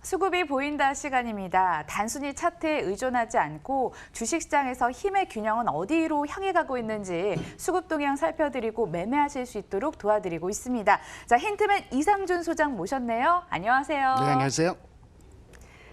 수급이 보인다 시간입니다. 단순히 차트에 의존하지 않고 주식시장에서 힘의 균형은 어디로 향해 가고 있는지 수급 동향 살펴드리고 매매하실 수 있도록 도와드리고 있습니다. 자, 힌트맨 이상준 소장 모셨네요. 안녕하세요. 네, 안녕하세요.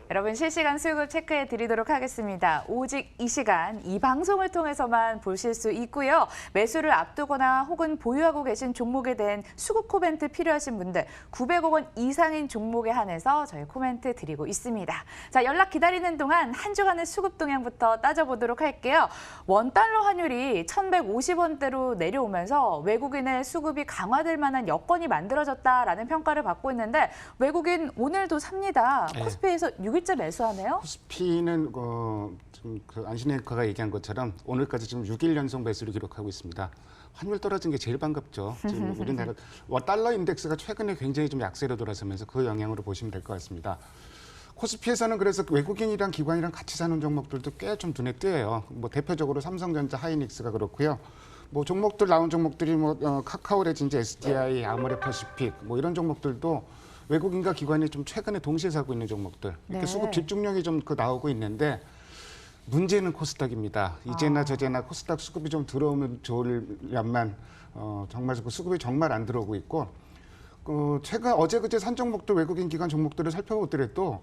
여러분 실시간 수급 체크해 드리도록 하겠습니다. 오직 이 시간 이 방송을 통해서만 보실 수 있고요. 매수를 앞두거나 혹은 보유하고 계신 종목에 대한 수급 코멘트 필요하신 분들 900억 원 이상인 종목에 한해서 저희 코멘트 드리고 있습니다. 자, 연락 기다리는 동안 한 주간의 수급 동향부터 따져보도록 할게요. 원달러 환율이 1,150원대로 내려오면서 외국인의 수급이 강화될 만한 여건이 만들어졌다라는 평가를 받고 있는데 외국인 오늘도 삽니다. 네. 코스피에서 6일째 매수하네요. 코스피는 지금 안신앵커가 얘기한 것처럼 오늘까지 지금 6일 연속 매수를 기록하고 있습니다. 환율 떨어진 게 제일 반갑죠. 지금 우리나라 달러 인덱스가 최근에 굉장히 좀 약세로 돌아서면서 그 영향으로 보시면 될 것 같습니다. 코스피에서는 그래서 외국인이랑 기관이랑 같이 사는 종목들도 꽤 좀 눈에 띄어요. 뭐 대표적으로 삼성전자, 하이닉스가 그렇고요. 뭐 종목들 나온 종목들이 카카오레진지, SDI, 아모레퍼시픽 뭐 이런 종목들도 외국인과 기관이 좀 최근에 동시에 사고 있는 종목들. 이렇게 네. 수급 집중력이 좀 나오고 있는데 문제는 코스닥입니다. 이제나 저제나 코스닥 수급이 좀 들어오면 좋을련만 정말 그 수급이 정말 안 들어오고 있고 최근 어제 그제 산 종목들 외국인 기관 종목들을 살펴보더라도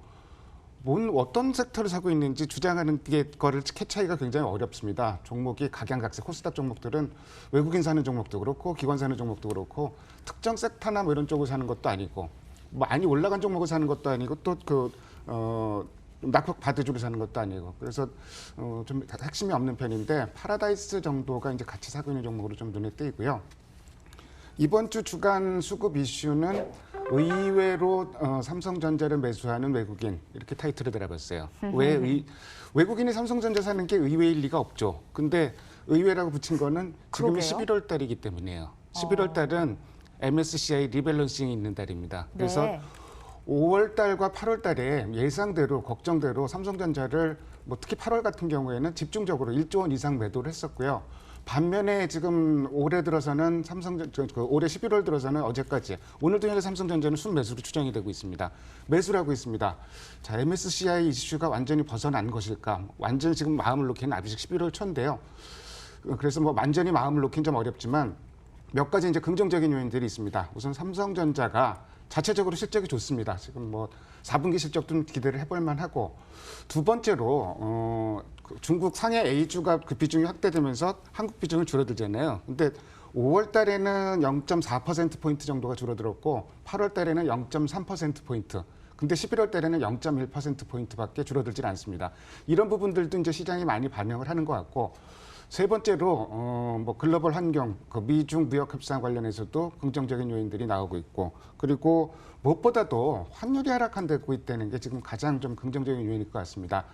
어떤 섹터를 사고 있는지 주장하는 거를 캐치하기가 굉장히 어렵습니다. 종목이 각양각색 코스닥 종목들은 외국인 사는 종목도 그렇고 기관 사는 종목도 그렇고 특정 섹터나 뭐 이런 쪽을 사는 것도 아니고 많이 올라간 종목을 사는 것도 아니고 또 낙폭 바드주를 사는 것도 아니고 그래서 좀 핵심이 없는 편인데 파라다이스 정도가 이제 같이 사고 있는 종목으로 좀 눈에 띄고요. 이번 주 주간 수급 이슈는 의외로 삼성전자를 매수하는 외국인 이렇게 타이틀을 달아봤어요. 왜 외국인이 삼성전자 사는 게 의외일 리가 없죠. 근데 의외라고 붙인 거는 지금이 그러게요? 11월 달이기 때문이에요. 11월 달은 MSCI 리밸런싱이 있는 달입니다. 그래서 네. 5월 달과 8월 달에 예상대로 걱정대로 삼성전자를 특히 8월 같은 경우에는 집중적으로 1조 원 이상 매도를 했었고요. 반면에 지금 올해 들어서는 올해 11월 들어서는 어제까지 오늘도 현재 삼성전자는 순매수로 추정이 되고 있습니다. 매수를 하고 있습니다. 자, MSCI 이슈가 완전히 벗어난 것일까? 완전히 지금 마음을 놓기는 아직 11월 초인데요. 그래서 완전히 마음을 놓긴 좀 어렵지만 몇 가지 이제 긍정적인 요인들이 있습니다. 우선 삼성전자가 자체적으로 실적이 좋습니다. 지금 4분기 실적도 기대를 해볼 만하고 두 번째로 중국 상해 A주가 그 비중이 확대되면서 한국 비중은 줄어들잖아요. 근데 5월 달에는 0.4%포인트 정도가 줄어들었고 8월 달에는 0.3%포인트. 근데 11월 달에는 0.1%포인트밖에 줄어들질 않습니다. 이런 부분들도 이제 시장이 많이 반영을 하는 것 같고 세 번째로 글로벌 환경, 미중 무역 협상 관련해서도 긍정적인 요인들이 나오고 있고 그리고 무엇보다도 환율이 하락한다고 있다는 게 지금 가장 좀 긍정적인 요인일 것 같습니다.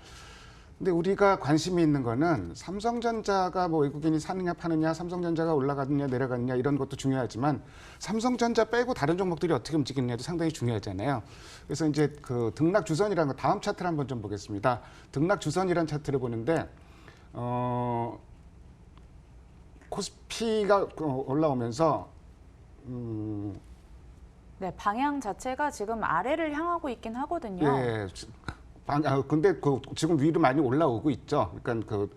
근데 우리가 관심이 있는 거는 삼성전자가 외국인이 사느냐 파느냐, 삼성전자가 올라가느냐 내려가느냐 이런 것도 중요하지만 삼성전자 빼고 다른 종목들이 어떻게 움직이느냐도 상당히 중요하잖아요. 그래서 이제 그 등락 주선이라는 거 다음 차트를 한번 좀 보겠습니다. 등락 주선이라는 차트를 보는데 코스피가 올라오면서 네, 방향 자체가 지금 아래를 향하고 있긴 하거든요. 예. 근데 지금 위로 많이 올라오고 있죠. 그러니까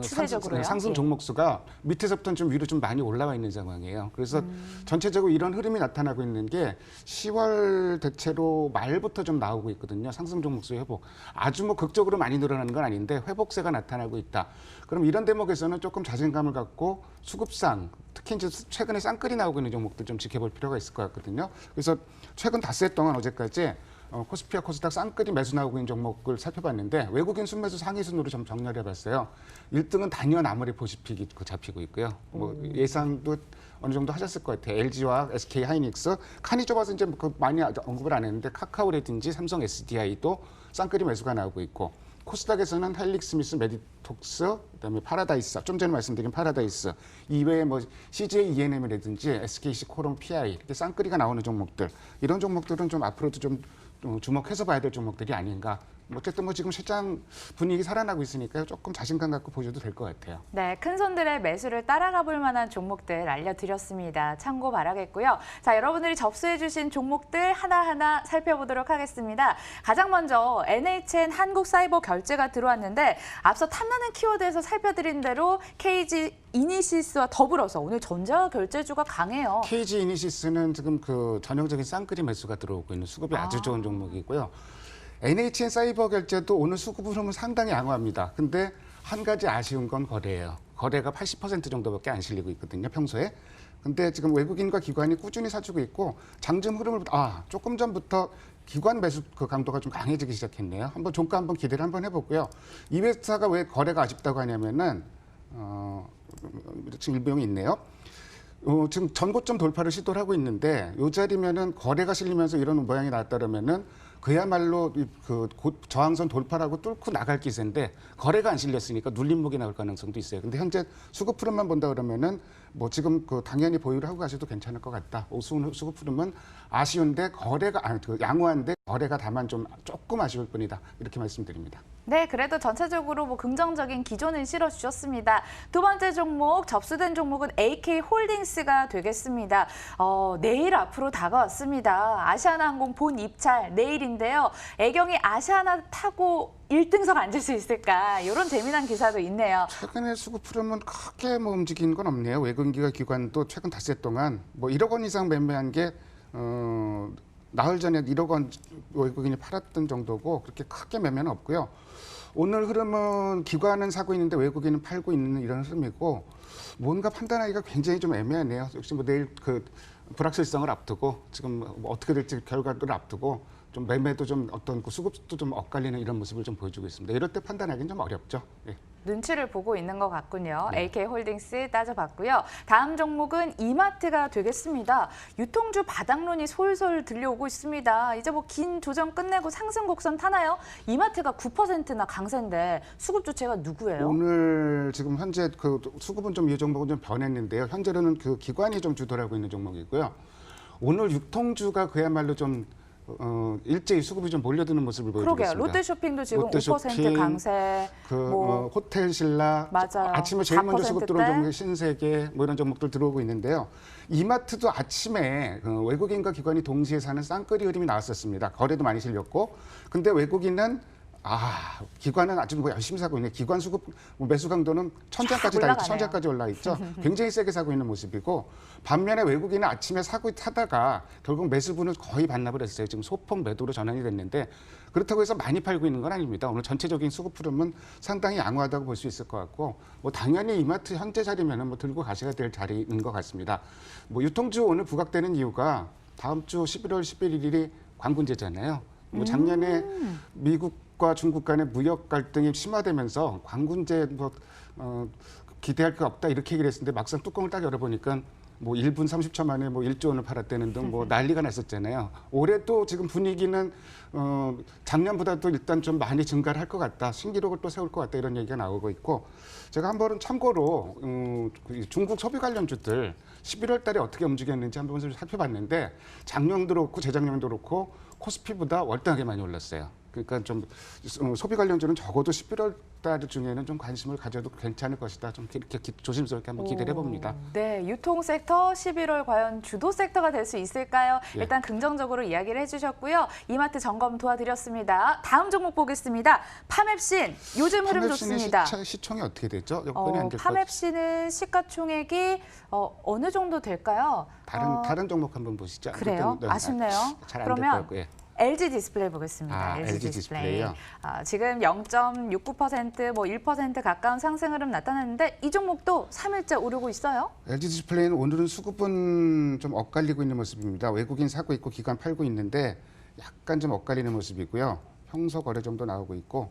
추세적으로요? 상승 예. 종목 수가 밑에서부터 좀 위로 좀 많이 올라와 있는 상황이에요. 그래서 전체적으로 이런 흐름이 나타나고 있는 게 10월 대체로 말부터 좀 나오고 있거든요. 상승 종목 수 회복. 아주 극적으로 많이 늘어나는 건 아닌데 회복세가 나타나고 있다. 그럼 이런 대목에서는 조금 자신감을 갖고 수급상 특히 이제 최근에 쌍끌이 나오고 있는 종목들 좀 지켜볼 필요가 있을 것 같거든요. 그래서 최근 닷새 동안 어제까지 코스피와 코스닥 쌍끌이 매수 나오고 있는 종목을 살펴봤는데 외국인 순매수 상위 순으로 좀 정렬해봤어요. 1등은 단연 아모레퍼시픽이 잡히고 있고요. 예상도 어느 정도 하셨을 것 같아요. LG와 SK 하이닉스, 칸이 좁아서 이제 많이 언급을 안 했는데 카카오라든지 삼성 SDI도 쌍끌이 매수가 나오고 있고 코스닥에서는 헬릭 스미스, 메디톡스, 그다음에 파라다이스, 좀 전에 말씀드린 파라다이스 이외에 CJ ENM이라든지 SKC 코롱 PI 이렇게 쌍끌이가 나오는 종목들 이런 종목들은 좀 앞으로도 좀 주목해서 봐야 될 종목들이 아닌가 어쨌든 뭐 지금 시장 분위기 살아나고 있으니까요. 조금 자신감 갖고 보셔도 될 것 같아요. 네, 큰 손들의 매수를 따라가 볼 만한 종목들 알려드렸습니다. 참고 바라겠고요. 자, 여러분들이 접수해주신 종목들 하나하나 살펴보도록 하겠습니다. 가장 먼저 NHN 한국사이버결제가 들어왔는데 앞서 탐나는 키워드에서 살펴드린 대로 KG 이니시스와 더불어서 오늘 전자결제주가 강해요. KG 이니시스는 지금 그 전형적인 쌍끌이 매수가 들어오고 있는 수급이 아주 좋은 종목이고요. NHN 사이버 결제도 오늘 수급 흐름은 상당히 양호합니다. 근데 한 가지 아쉬운 건 거래예요. 거래가 80% 정도밖에 안 실리고 있거든요, 평소에. 근데 지금 외국인과 기관이 꾸준히 사주고 있고 장중 흐름을 조금 전부터 기관 매수 그 강도가 좀 강해지기 시작했네요. 한번 종가 한번 기대를 한번 해보고요. 이 회사가 왜 거래가 아쉽다고 하냐면은 지금 일병이 있네요. 지금 전고점 돌파를 시도를 하고 있는데 이 자리면은 거래가 실리면서 이런 모양이 나왔다면은 그야말로 그 저항선 돌파라고 뚫고 나갈 기세인데 거래가 안 실렸으니까 눌림목이 나올 가능성도 있어요. 근데 현재 수급 흐름만 본다 그러면은 뭐 지금 그 당연히 보유를 하고 가셔도 괜찮을 것 같다. 수급 흐름은 아쉬운데 거래가 양호한데 거래가 다만 좀 조금 아쉬울 뿐이다. 이렇게 말씀드립니다. 네, 그래도 전체적으로 뭐 긍정적인 기조는 실어주셨습니다. 두 번째 종목, 접수된 종목은 AK홀딩스가 되겠습니다. 내일 앞으로 다가왔습니다. 아시아나항공 본 입찰 내일인데요. 애경이 아시아나 타고 1등석 앉을 수 있을까? 이런 재미난 기사도 있네요. 최근에 수급 흐름은 크게 뭐 움직이는 건 없네요. 외국인기관 기관도 최근 닷새 동안 뭐 1억 원 이상 매매한 게 나흘 전에 1억 원 외국인이 팔았던 정도고 그렇게 크게 매매는 없고요. 오늘 흐름은 기관은 사고 있는데 외국인은 팔고 있는 이런 흐름이고 뭔가 판단하기가 굉장히 좀 애매하네요. 역시 뭐 내일 그 불확실성을 앞두고 지금 뭐 어떻게 될지 결과를 앞두고 좀 매매도 좀 어떤 그 수급도 좀 엇갈리는 이런 모습을 좀 보여주고 있습니다. 이럴 때 판단하기는 좀 어렵죠. 예. 눈치를 보고 있는 것 같군요. 네. AK홀딩스 따져봤고요. 다음 종목은 이마트가 되겠습니다. 유통주 바닥론이 솔솔 들려오고 있습니다. 이제 뭐 긴 조정 끝내고 상승 곡선 타나요? 이마트가 9%나 강세인데 수급 주체가 누구예요? 오늘 지금 현재 그 수급은 좀 이 종목은 좀 변했는데요. 현재로는 그 기관이 좀 주도를 하고 있는 종목이고요. 오늘 유통주가 그야말로 좀 일제히 수급이 좀 몰려드는 모습을 보여주고 그러게요. 있습니다. 롯데쇼핑도 지금 롯데쇼핑, 5% 강세. 호텔 신라, 맞아요. 아침에 제일 먼저 수급 들어온 4%대. 종목이 신세계 뭐 이런 종목들 들어오고 있는데요. 이마트도 아침에 외국인과 기관이 동시에 사는 쌍끌이 흐름이 나왔었습니다. 거래도 많이 실렸고, 근데 외국인은 기관은 아주 뭐 열심히 사고 있네. 기관 수급 매수 강도는 천장까지 다 있죠. 올라가네요. 천장까지 올라 있죠. 굉장히 세게 사고 있는 모습이고 반면에 외국인은 아침에 사다가 결국 매수분을 거의 반납을 했어요. 지금 소폭 매도로 전환이 됐는데 그렇다고 해서 많이 팔고 있는 건 아닙니다. 오늘 전체적인 수급 흐름은 상당히 양호하다고 볼 수 있을 것 같고 뭐 당연히 이마트 현재 자리면은 뭐 들고 가셔야 될 자리인 것 같습니다. 뭐 유통주 오늘 부각되는 이유가 다음 주 11월 11일이 관군제잖아요. 뭐 작년에 미국과 중국 간의 무역 갈등이 심화되면서 관군제 기대할 게 없다 이렇게 얘기를 했었는데 막상 뚜껑을 딱 열어보니까 뭐 1분 30초 만에 뭐 1조 원을 팔았다는 등 뭐 난리가 났었잖아요. 올해 또 지금 분위기는 작년보다도 일단 좀 많이 증가를 할 것 같다. 신기록을 또 세울 것 같다 이런 얘기가 나오고 있고 제가 한번은 참고로 중국 소비 관련주들 11월 달에 어떻게 움직였는지 한번 살펴봤는데 작년도 그렇고 재작년도 그렇고 코스피보다 월등하게 많이 올랐어요. 그러니까 좀 소비 관련주는 적어도 11월 달 중에는 좀 관심을 가져도 괜찮을 것이다. 좀 이렇게 조심스럽게 한번 기대를 해봅니다. 네, 유통 섹터 11월 과연 주도 섹터가 될 수 있을까요? 예. 일단 긍정적으로 이야기를 해주셨고요. 이마트 점검 도와드렸습니다. 다음 종목 보겠습니다. 파맵신 요즘 흐름 좋습니다. 시총이 어떻게 되죠? 여건이 안 될 것 같아요. 파맵신은 시가총액이 어느 정도 될까요? 다른 종목 한번 보시죠. 그래요? 그때는, 아쉽네요. 잘안 될 것 그러면 같고. 예. LG 디스플레이 보겠습니다. LG 디스플레이요? 지금 0.69%, 뭐 1% 가까운 상승 흐름 나타났는데 이 종목도 3일째 오르고 있어요. LG 디스플레이는 오늘은 수급은 좀 엇갈리고 있는 모습입니다. 외국인 사고 있고 기관 팔고 있는데 약간 좀 엇갈리는 모습이고요. 평소 거래 정도 나오고 있고.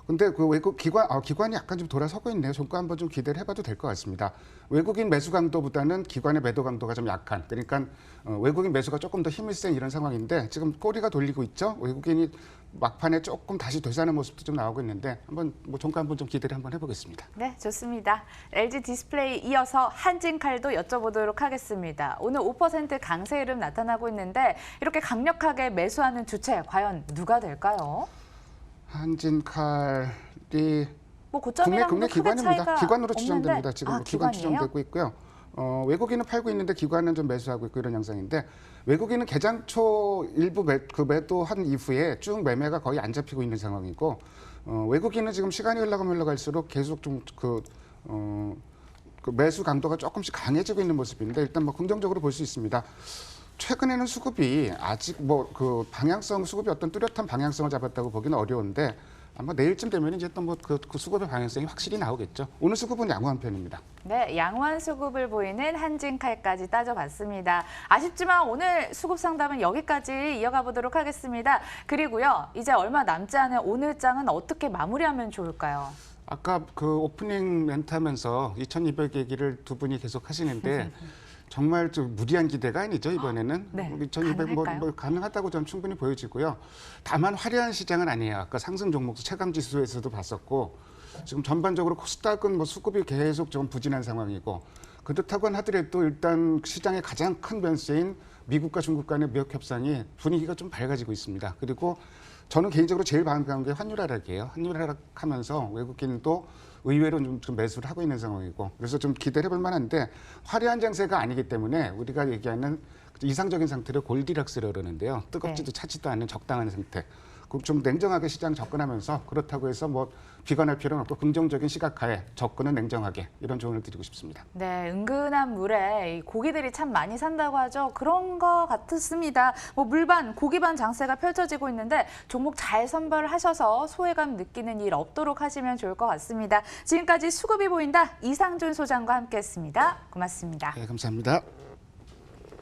근데 그 기관이 약간 좀 돌아서고 있네요. 종가 한번 좀 기대를 해봐도 될 것 같습니다. 외국인 매수 강도보다는 기관의 매도 강도가 좀 약한. 그러니까 외국인 매수가 조금 더 힘이 센 이런 상황인데 지금 꼬리가 돌리고 있죠. 외국인이 막판에 조금 다시 되사는 모습도 좀 나오고 있는데 한번 뭐 종가 한번 좀 기대를 한번 해보겠습니다. 네, 좋습니다. LG 디스플레이 이어서 한진칼도 여쭤보도록 하겠습니다. 오늘 5% 강세 흐름 나타나고 있는데 이렇게 강력하게 매수하는 주체 과연 누가 될까요? 한진칼이 뭐 고점이랑 국내 크게 기관입니다. 차이가 기관으로 없는데? 추정됩니다. 지금 아, 기관 기관이에요? 추정되고 있고요. 외국인은 팔고 있는데 기관은 좀 매수하고 있고 이런 양상인데 외국인은 개장 초 일부 매도한 이후에 쭉 매매가 거의 안 잡히고 있는 상황이고 외국인은 지금 시간이 흘러갈수록 계속 그 매수 강도가 조금씩 강해지고 있는 모습인데 일단 뭐 긍정적으로 볼 수 있습니다. 최근에는 수급이 아직 뭐 그 방향성 수급이 어떤 뚜렷한 방향성을 잡았다고 보기는 어려운데 아마 내일쯤 되면 이제 또 뭐 그 수급의 방향성이 확실히 나오겠죠. 오늘 수급은 양호한 편입니다. 네, 양호한 수급을 보이는 한진칼까지 따져봤습니다. 아쉽지만 오늘 수급 상담은 여기까지 이어가 보도록 하겠습니다. 그리고요, 이제 얼마 남지 않은 오늘 장은 어떻게 마무리하면 좋을까요? 아까 그 오프닝 멘트 하면서 2200 얘기를 두 분이 계속 하시는데 정말 좀 무리한 기대가 아니죠, 이번에는. 네, 2200 가능할까요? 뭐 가능하다고 저는 충분히 보여지고요. 다만 화려한 시장은 아니에요. 아까 상승 종목 체감 지수에서도 봤었고 지금 전반적으로 코스닥은 뭐 수급이 계속 좀 부진한 상황이고 그렇다고 하더라도 일단 시장의 가장 큰 변수인 미국과 중국 간의 무역 협상이 분위기가 좀 밝아지고 있습니다. 그리고 저는 개인적으로 제일 반가운 게 환율 하락이에요. 환율 하락하면서 외국인도 의외로 좀 매수를 하고 있는 상황이고 그래서 좀 기대를 해볼 만한데 화려한 장세가 아니기 때문에 우리가 얘기하는 이상적인 상태를 골디락스를 그러는데요. 뜨겁지도 차지도 않는 적당한 상태. 좀 냉정하게 시장 접근하면서 그렇다고 해서 뭐 비관할 필요는 없고 긍정적인 시각하에 접근은 냉정하게 이런 조언을 드리고 싶습니다. 네, 은근한 물에 이 고기들이 참 많이 산다고 하죠. 그런 거 같습니다. 뭐 물반, 고기반 장세가 펼쳐지고 있는데 종목 잘 선별하셔서 소외감 느끼는 일 없도록 하시면 좋을 것 같습니다. 지금까지 수급이 보인다 이상준 소장과 함께했습니다. 고맙습니다. 네, 감사합니다.